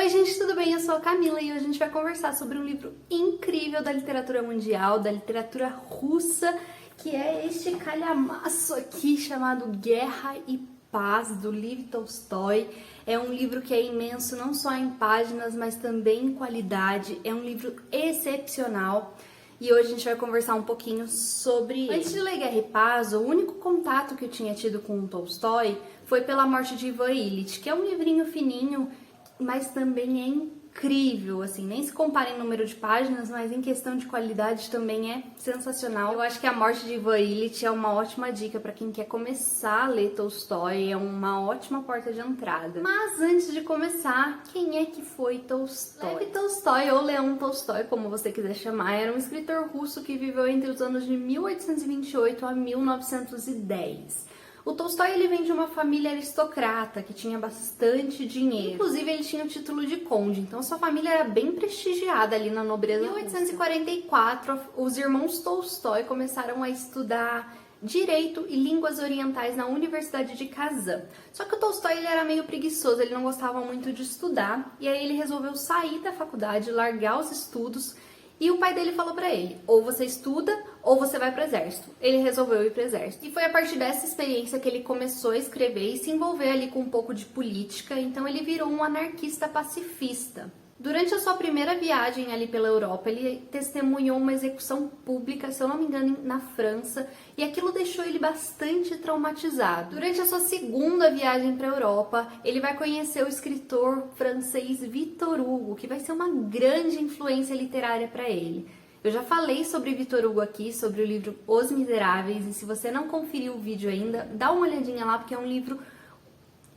Oi gente, tudo bem? Eu sou a Camila e hoje a gente vai conversar sobre um livro incrível da literatura mundial, da literatura russa, que é este calhamaço aqui chamado Guerra e Paz, do Lev Tolstói. É um livro que é imenso, não só em páginas, mas também em qualidade. É um livro excepcional. E hoje a gente vai conversar um pouquinho sobre ele. Antes de ler Guerra e Paz, o único contato que eu tinha tido com o Tolstói foi pela Morte de Ivan Ilitch, que é um livrinho fininho, mas também é incrível, assim, nem se compara em número de páginas, mas em questão de qualidade também é sensacional. Eu acho que A Morte de Ivan Ilitch é uma ótima dica para quem quer começar a ler Tolstói, é uma ótima porta de entrada. Mas antes de começar, quem é que foi Tolstói? Lev Tolstói, ou Leon Tolstói, como você quiser chamar, era um escritor russo que viveu entre os anos de 1828 a 1910. O Tolstói ele vem de uma família aristocrata que tinha bastante dinheiro. Inclusive ele tinha o título de conde, então sua família era bem prestigiada ali na nobreza. Em 1844, os irmãos Tolstói começaram a estudar Direito e Línguas Orientais na Universidade de Kazan. Só que o Tolstói ele era meio preguiçoso, ele não gostava muito de estudar, e aí ele resolveu sair da faculdade, largar os estudos. E o pai dele falou pra ele, ou você estuda, ou você vai pro exército. Ele resolveu ir pro exército. E foi a partir dessa experiência que ele começou a escrever e se envolver ali com um pouco de política, então ele virou um anarquista pacifista. Durante a sua primeira viagem ali pela Europa, ele testemunhou uma execução pública, se eu não me engano, na França, e aquilo deixou ele bastante traumatizado. Durante a sua segunda viagem para a Europa, ele vai conhecer o escritor francês Victor Hugo, que vai ser uma grande influência literária para ele. Eu já falei sobre Victor Hugo aqui, sobre o livro Os Miseráveis, e se você não conferiu o vídeo ainda, dá uma olhadinha lá, porque é um livro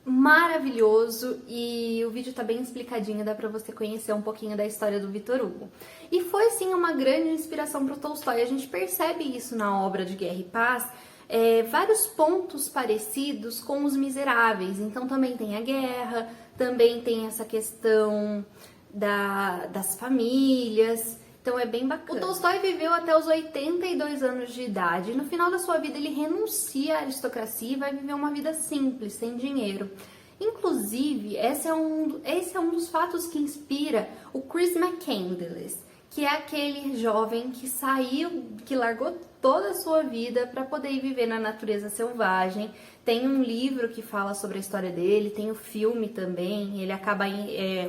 maravilhoso e o vídeo tá bem explicadinho, dá pra você conhecer um pouquinho da história do Victor Hugo. E foi sim uma grande inspiração pro Tolstói, a gente percebe isso na obra de Guerra e Paz, vários pontos parecidos com Os Miseráveis, então também tem a guerra, também tem essa questão das famílias. Então é bem bacana. O Tolstói viveu até os 82 anos de idade. E no final da sua vida ele renuncia à aristocracia e vai viver uma vida simples, sem dinheiro. Inclusive, esse é um dos fatos que inspira o Chris McCandless, que é aquele jovem que saiu, que largou toda a sua vida para poder viver na natureza selvagem. Tem um livro que fala sobre a história dele, tem o filme também. Ele acaba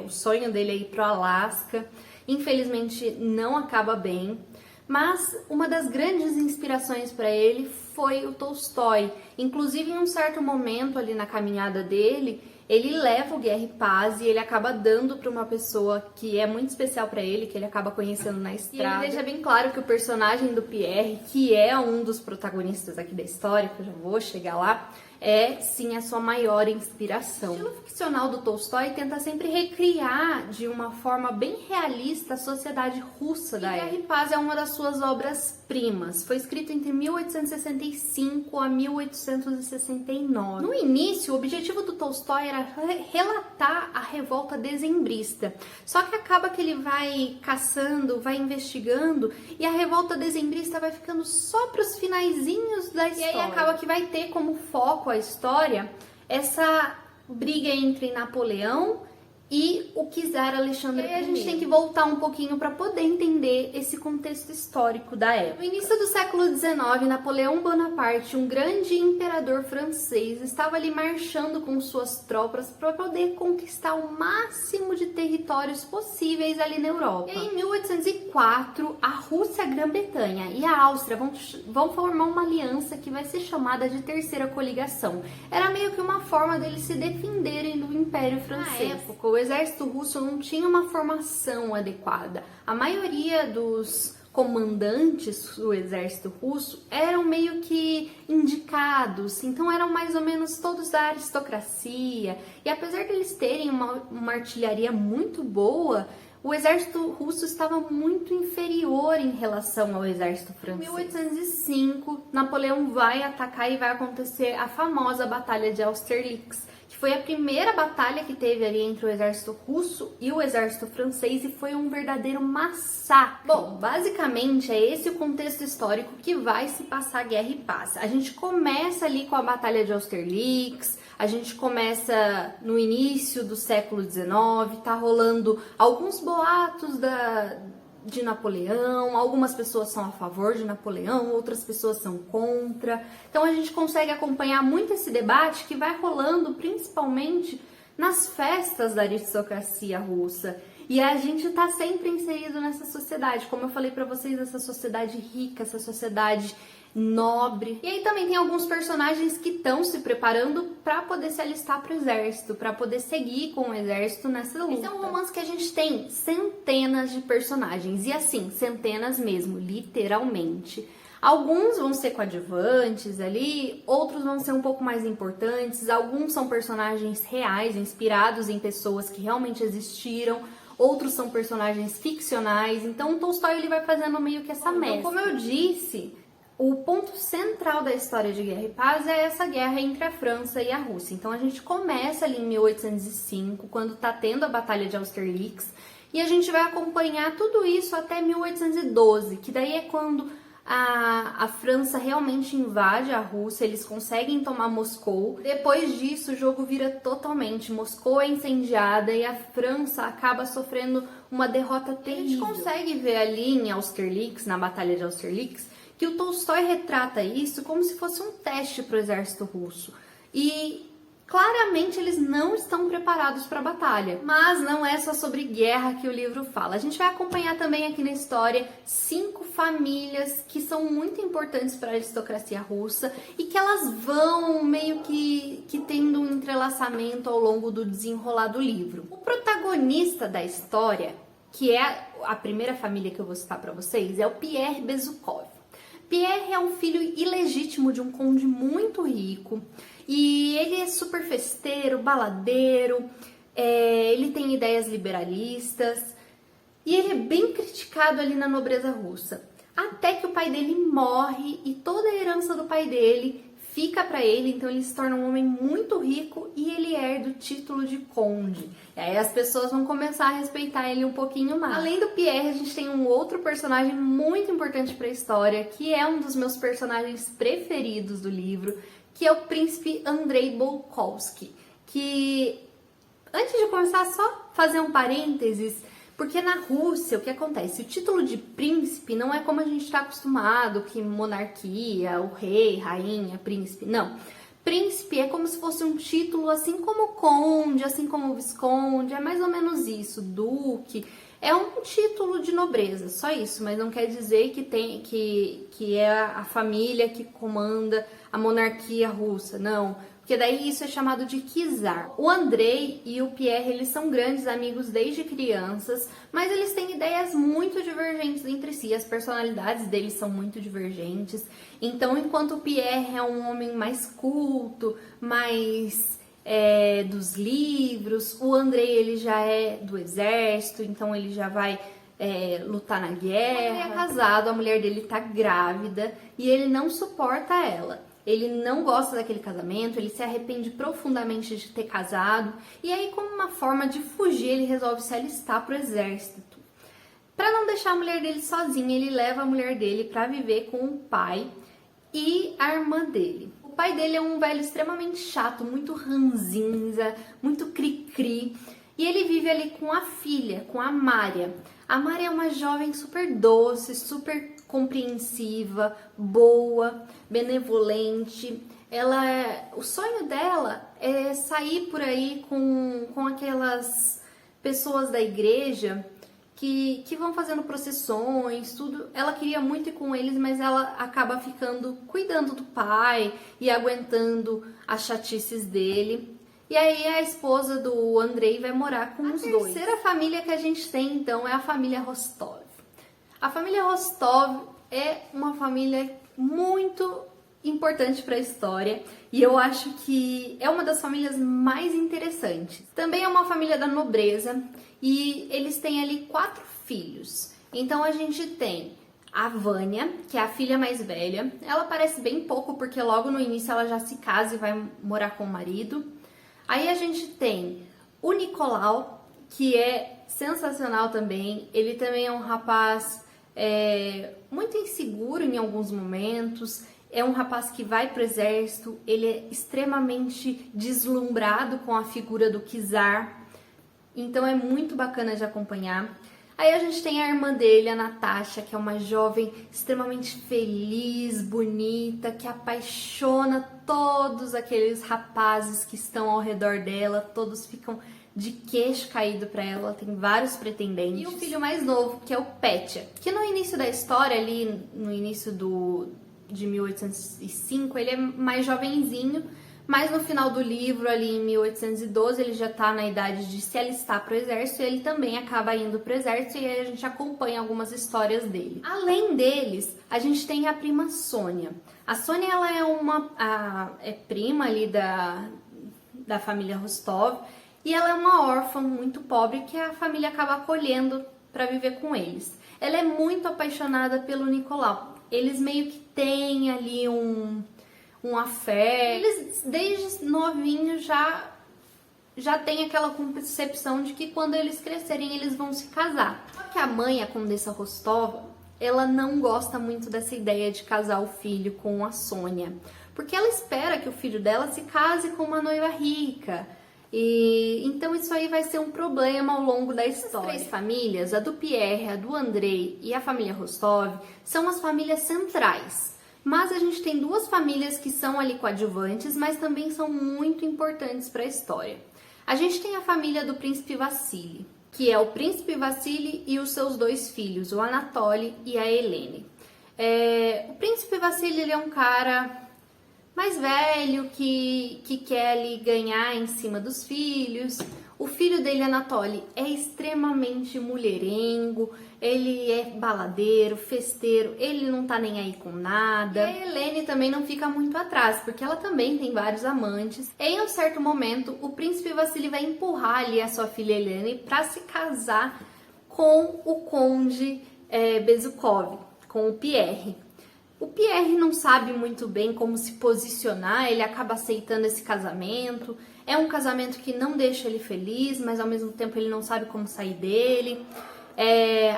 o sonho dele é ir pro Alasca. Infelizmente não acaba bem, mas uma das grandes inspirações para ele foi o Tolstói. Inclusive, em um certo momento ali na caminhada dele, ele leva o Guerra e Paz e ele acaba dando para uma pessoa que é muito especial para ele, que ele acaba conhecendo na estrada. E ele deixa bem claro que o personagem do Pierre, que é um dos protagonistas aqui da história, que eu já vou chegar lá, é sim a sua maior inspiração. O estilo ficcional do Tolstói tenta sempre recriar de uma forma bem realista a sociedade russa da época. Guerra e Paz é uma das suas obras-primas. Foi escrito entre 1865 a 1869. No início, o objetivo do Tolstói era relatar a revolta dezembrista. Só que acaba que ele vai caçando, vai investigando e a revolta dezembrista vai ficando só para os finaizinhos da história. E aí acaba que vai ter como foco a história essa briga entre Napoleão e o czar Alexandre I. E aí a gente tem que voltar um pouquinho para poder entender esse contexto histórico da época. No início do século XIX, Napoleão Bonaparte, um grande imperador francês, estava ali marchando com suas tropas para poder conquistar o máximo de territórios possíveis ali na Europa. E aí, em 1804, a Rússia, a Grã-Bretanha e a Áustria vão formar uma aliança que vai ser chamada de Terceira Coligação. Era meio que uma forma deles se defenderem do Império Francês. Na época, o exército russo não tinha uma formação adequada. A maioria dos comandantes do exército russo eram meio que indicados, então eram mais ou menos todos da aristocracia. E apesar de eles terem uma artilharia muito boa, o exército russo estava muito inferior em relação ao exército francês. Em 1805, Napoleão vai atacar e vai acontecer a famosa Batalha de Austerlitz, que foi a primeira batalha que teve ali entre o exército russo e o exército francês e foi um verdadeiro massacre. Bom, basicamente é esse o contexto histórico que vai se passar Guerra e Paz. A gente começa ali com a Batalha de Austerlitz, A gente começa no início do século XIX, tá rolando alguns boatos de Napoleão, algumas pessoas são a favor de Napoleão, outras pessoas são contra. Então a gente consegue acompanhar muito esse debate que vai rolando principalmente nas festas da aristocracia russa. E a gente tá sempre inserido nessa sociedade, como eu falei pra vocês, essa sociedade rica, essa sociedade nobre. E aí também tem alguns personagens que estão se preparando para poder se alistar para o exército, para poder seguir com o exército nessa luta. Esse é um romance que a gente tem centenas de personagens, e assim, centenas mesmo, literalmente. Alguns vão ser coadjuvantes ali, outros vão ser um pouco mais importantes, alguns são personagens reais, inspirados em pessoas que realmente existiram, outros são personagens ficcionais, então o Tolstói ele vai fazendo meio que essa mescla. Então, como eu disse, o ponto central da história de Guerra e Paz é essa guerra entre a França e a Rússia. Então a gente começa ali em 1805, quando tá tendo a Batalha de Austerlitz, e a gente vai acompanhar tudo isso até 1812, que daí é quando a França realmente invade a Rússia, eles conseguem tomar Moscou. Depois disso, o jogo vira totalmente. Moscou é incendiada e a França acaba sofrendo uma derrota terrível. A gente consegue ver ali em Austerlitz, na Batalha de Austerlitz, que o Tolstói retrata isso como se fosse um teste para o exército russo. E claramente eles não estão preparados para a batalha. Mas não é só sobre guerra que o livro fala. A gente vai acompanhar também aqui na história 5 famílias que são muito importantes para a aristocracia russa e que elas vão meio que tendo um entrelaçamento ao longo do desenrolar do livro. O protagonista da história, que é a primeira família que eu vou citar para vocês, é o Pierre Bezukov. Pierre é um filho ilegítimo de um conde muito rico e ele é super festeiro, baladeiro, ele tem ideias liberalistas e ele é bem criticado ali na nobreza russa. Até que o pai dele morre e toda a herança do pai dele fica para ele, então ele se torna um homem muito rico e ele herda o título de conde. E aí as pessoas vão começar a respeitar ele um pouquinho mais. Além do Pierre, a gente tem um outro personagem muito importante para a história, que é um dos meus personagens preferidos do livro, que é o príncipe Andrei Bolkonsky, que, antes de começar, só fazer um parênteses, porque na Rússia, o que acontece? O título de príncipe não é como a gente está acostumado, que monarquia, o rei, rainha, príncipe, não. Príncipe é como se fosse um título, assim como conde, assim como visconde, é mais ou menos isso, duque. É um título de nobreza, só isso, mas não quer dizer que é a família que comanda a monarquia russa, não. Porque daí isso é chamado de czar. O Andrei e o Pierre, eles são grandes amigos desde crianças, mas eles têm ideias muito divergentes entre si, as personalidades deles são muito divergentes. Então, enquanto o Pierre é um homem mais culto, mais dos livros, o Andrei ele já é do exército, então ele já vai lutar na guerra. Ele é casado, a mulher dele tá grávida e ele não suporta ela. Ele não gosta daquele casamento, ele se arrepende profundamente de ter casado. E aí, como uma forma de fugir, ele resolve se alistar pro exército. Para não deixar a mulher dele sozinha, ele leva a mulher dele para viver com o pai e a irmã dele. O pai dele é um velho extremamente chato, muito ranzinza, muito cri-cri. E ele vive ali com a filha, com a Mária. A Mária é uma jovem super doce, super compreensiva, boa, benevolente. O sonho dela é sair por aí com aquelas pessoas da igreja que vão fazendo procissões, tudo. Ela queria muito ir com eles, mas ela acaba ficando cuidando do pai e aguentando as chatices dele. E aí a esposa do Andrei vai morar com os dois. A terceira família que a gente tem, então, é a família Rostov. A família Rostov é uma família muito importante para a história e eu acho que é uma das famílias mais interessantes. Também é uma família da nobreza e eles têm ali 4 filhos. Então a gente tem a Vânia, que é a filha mais velha. Ela aparece bem pouco porque logo no início ela já se casa e vai morar com o marido. Aí a gente tem o Nicolau, que é sensacional também. Ele também é um rapaz muito inseguro em alguns momentos. É um rapaz que vai pro exército, ele é extremamente deslumbrado com a figura do czar, então é muito bacana de acompanhar. Aí a gente tem a irmã dele, a Natasha, que é uma jovem extremamente feliz, bonita, que apaixona todos aqueles rapazes que estão ao redor dela, todos ficam de queixo caído para ela, ela tem vários pretendentes. E o filho mais novo, que é o Petya, que no início da história, ali no início de 1805, ele é mais jovenzinho, mas no final do livro, ali em 1812, ele já tá na idade de se alistar pro exército e ele também acaba indo pro exército e aí a gente acompanha algumas histórias dele. Além deles, a gente tem a prima Sônia. A Sônia, ela é prima ali da família Rostov e ela é uma órfã muito pobre que a família acaba acolhendo para viver com eles. Ela é muito apaixonada pelo Nicolau. Eles meio que têm ali um afé. Eles, desde novinhos, já tem aquela concepção de que quando eles crescerem, eles vão se casar. Só que a mãe, a Condessa Rostova, ela não gosta muito dessa ideia de casar o filho com a Sônia. Porque ela espera que o filho dela se case com uma noiva rica. E então isso aí vai ser um problema ao longo da história. As três famílias, a do Pierre, a do Andrei e a família Rostov, são as famílias centrais. Mas a gente tem duas famílias que são ali coadjuvantes, mas também são muito importantes para a história. A gente tem a família do príncipe Vassili, que é o príncipe Vassili e os seus dois filhos, o Anatoly e a Helene. O príncipe Vassili, ele é um cara mais velho que quer ali ganhar em cima dos filhos. O filho dele, Anatoly, é extremamente mulherengo, ele é baladeiro, festeiro, ele não tá nem aí com nada. E a Helene também não fica muito atrás, porque ela também tem vários amantes. Em um certo momento, o príncipe Vassili vai empurrar ali a sua filha Helene para se casar com o conde Bezukov, com o Pierre. O Pierre não sabe muito bem como se posicionar, ele acaba aceitando esse casamento. É um casamento que não deixa ele feliz, mas ao mesmo tempo ele não sabe como sair dele.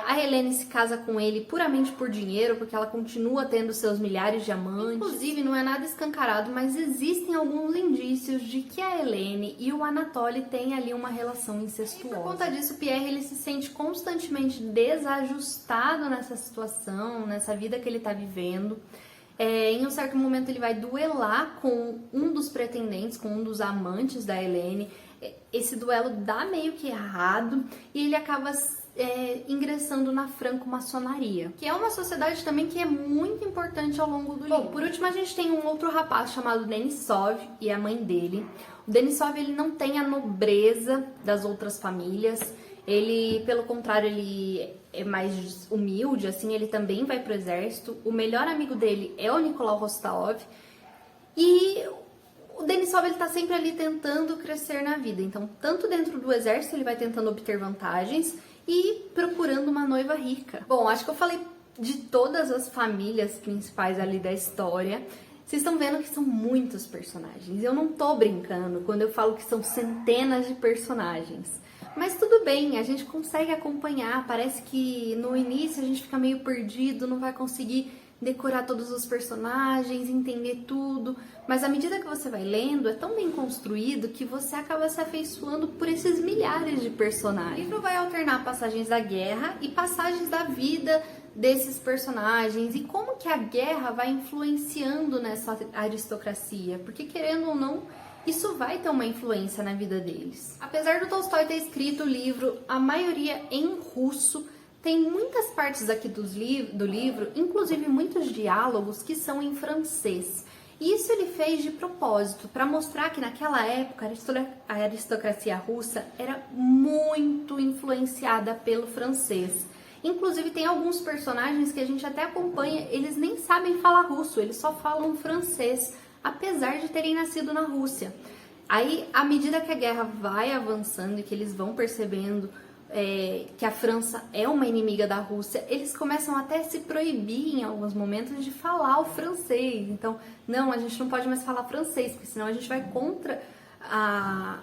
A Helene se casa com ele puramente por dinheiro, porque ela continua tendo seus milhares de amantes. Inclusive, não é nada escancarado, mas existem alguns indícios de que a Helene e o Anatoly têm ali uma relação incestuosa. E por conta disso, o Pierre ele se sente constantemente desajustado nessa situação, nessa vida que ele está vivendo. Em um certo momento ele vai duelar com um dos pretendentes, com um dos amantes da Helene. Esse duelo dá meio que errado e ele acaba ingressando na franco-maçonaria, que é uma sociedade também que é muito importante ao longo do livro. Por último, a gente tem um outro rapaz chamado Denisov e a mãe dele. O Denisov, ele não tem a nobreza das outras famílias. Ele, pelo contrário, ele é mais humilde, assim, ele também vai pro exército. O melhor amigo dele é o Nicolau Rostov. E o Denisov, ele tá sempre ali tentando crescer na vida. Então, tanto dentro do exército, ele vai tentando obter vantagens e procurando uma noiva rica. Bom, acho que eu falei de todas as famílias principais ali da história. Vocês estão vendo que são muitos personagens. Eu não tô brincando quando eu falo que são centenas de personagens. Mas tudo bem, a gente consegue acompanhar. Parece que no início a gente fica meio perdido, não vai conseguir decorar todos os personagens, entender tudo. Mas à medida que você vai lendo, é tão bem construído que você acaba se afeiçoando por esses milhares de personagens. O livro vai alternar passagens da guerra e passagens da vida desses personagens e como que a guerra vai influenciando nessa aristocracia. Porque, querendo ou não, isso vai ter uma influência na vida deles. Apesar do Tolstói ter escrito o livro, a maioria em russo, tem muitas partes aqui do livro, inclusive muitos diálogos que são em francês. E isso ele fez de propósito, para mostrar que naquela época a aristocracia russa era muito influenciada pelo francês. Inclusive tem alguns personagens que a gente até acompanha, eles nem sabem falar russo, eles só falam francês, apesar de terem nascido na Rússia. Aí, à medida que a guerra vai avançando e que eles vão percebendo que a França é uma inimiga da Rússia, eles começam até a se proibir em alguns momentos de falar o francês. Então, não, a gente não pode mais falar francês, porque senão a gente vai contra a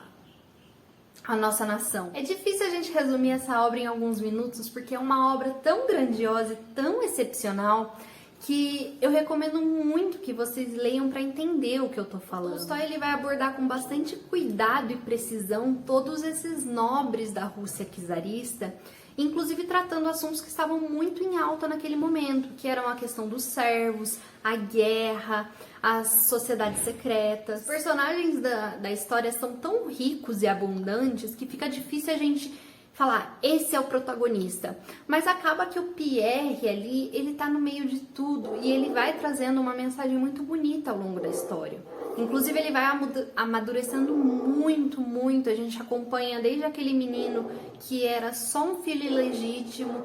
nossa nação. É difícil a gente resumir essa obra em alguns minutos, porque é uma obra tão grandiosa e tão excepcional que eu recomendo muito que vocês leiam para entender o que eu tô falando. Tolstói ele vai abordar com bastante cuidado e precisão todos esses nobres da Rússia czarista, inclusive tratando assuntos que estavam muito em alta naquele momento, que eram a questão dos servos, a guerra, as sociedades secretas. Os personagens da história são tão ricos e abundantes que fica difícil a gente falar, esse é o protagonista. Mas acaba que o Pierre ali, ele tá no meio de tudo e ele vai trazendo uma mensagem muito bonita ao longo da história. Inclusive ele vai amadurecendo muito, muito. A gente acompanha desde aquele menino que era só um filho ilegítimo,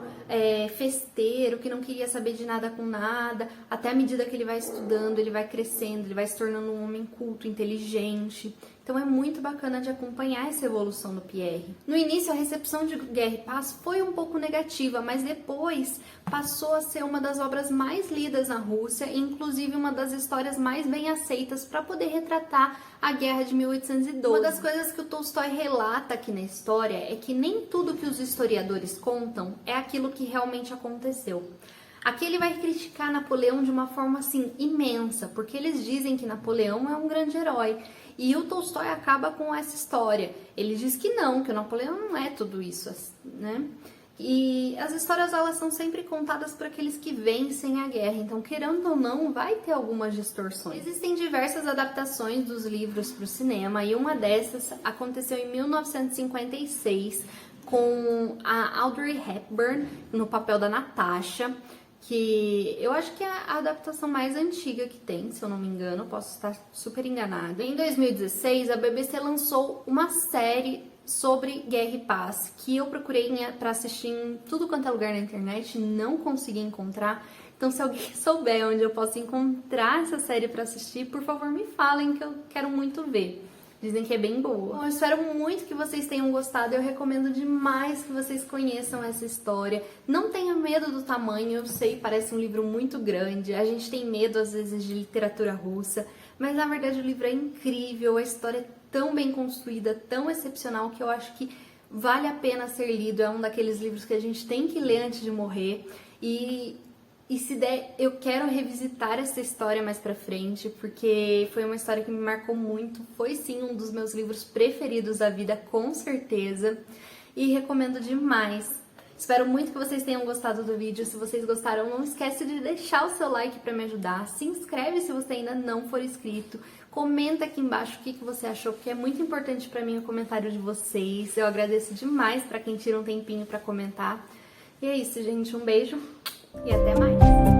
festeiro, que não queria saber de nada com nada, até à medida que ele vai estudando, ele vai crescendo, ele vai se tornando um homem culto, inteligente. Então é muito bacana de acompanhar essa evolução do Pierre. No início a recepção de Guerra e Paz foi um pouco negativa, mas depois passou a ser uma das obras mais lidas na Rússia e inclusive uma das histórias mais bem aceitas para poder retratar a Guerra de 1812. Uma das coisas que o Tolstói relata aqui na história é que nem tudo que os historiadores contam é aquilo que realmente aconteceu. Aqui ele vai criticar Napoleão de uma forma assim imensa, porque eles dizem que Napoleão é um grande herói. E o Tolstói acaba com essa história. Ele diz que não, que o Napoleão não é tudo isso, né? E as histórias, elas são sempre contadas por aqueles que vencem a guerra. Então, querendo ou não, vai ter algumas distorções. Existem diversas adaptações dos livros para o cinema. E uma dessas aconteceu em 1956 com a Audrey Hepburn no papel da Natasha, que eu acho que é a adaptação mais antiga que tem, se eu não me engano, posso estar super enganada. Em 2016, a BBC lançou uma série sobre Guerra e Paz, que eu procurei para assistir em tudo quanto é lugar na internet, não consegui encontrar. Então, se alguém souber onde eu posso encontrar essa série para assistir, por favor me falem, que eu quero muito ver. Dizem que é bem boa. Bom, eu espero muito que vocês tenham gostado. Eu recomendo demais que vocês conheçam essa história. Não tenha medo do tamanho, eu sei, parece um livro muito grande. A gente tem medo, às vezes, de literatura russa. Mas, na verdade, o livro é incrível. A história é tão bem construída, tão excepcional, que eu acho que vale a pena ser lido. É um daqueles livros que a gente tem que ler antes de morrer. E se der, eu quero revisitar essa história mais pra frente, porque foi uma história que me marcou muito. Foi sim um dos meus livros preferidos da vida, com certeza. E recomendo demais. Espero muito que vocês tenham gostado do vídeo. Se vocês gostaram, não esquece de deixar o seu like pra me ajudar. Se inscreve se você ainda não for inscrito. Comenta aqui embaixo o que você achou, porque é muito importante pra mim o comentário de vocês. Eu agradeço demais pra quem tira um tempinho pra comentar. E é isso, gente. Um beijo. E até mais!